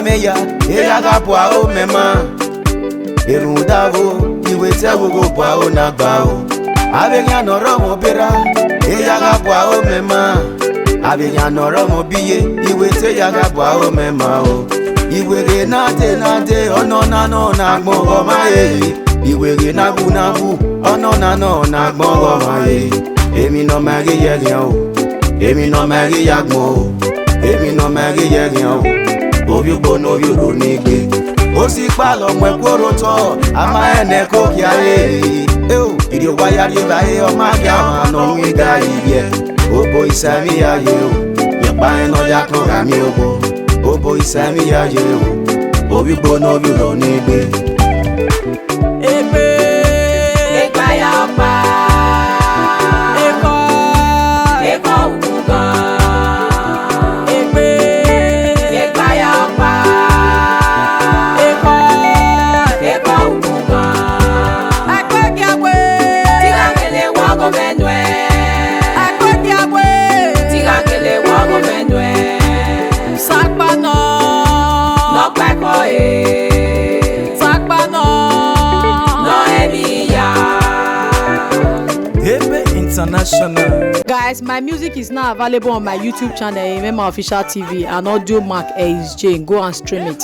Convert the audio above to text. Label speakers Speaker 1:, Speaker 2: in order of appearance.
Speaker 1: meya eyaga bwa o mema erundavo iwete wogo bwa o nagba o abenya noro mo bera eyaga bwa o mema abenya noro mo biye iwete yaga bwa o mema o iwere nate ono na no na gbogo maye iwere nabu ono na no na gbogo maye emi no mari yerian o emi no mari yagmo o emi no mari yerian o obi gbono obi ro ni gbe o si pa lo mo ekoro to ama ene ko ki aye o iri o wa yari ba e o ma ga ma no mi ga iye o bo isami aye o ye pa eno ya ko ga mi o bo isami aye o obi gbono obi ro ni gbe
Speaker 2: Egbeyarokpa
Speaker 1: International.
Speaker 3: Guys, my music is now available on my YouTube channel, Ehimwenma Official TV, and Audio Mark J. Go and stream it.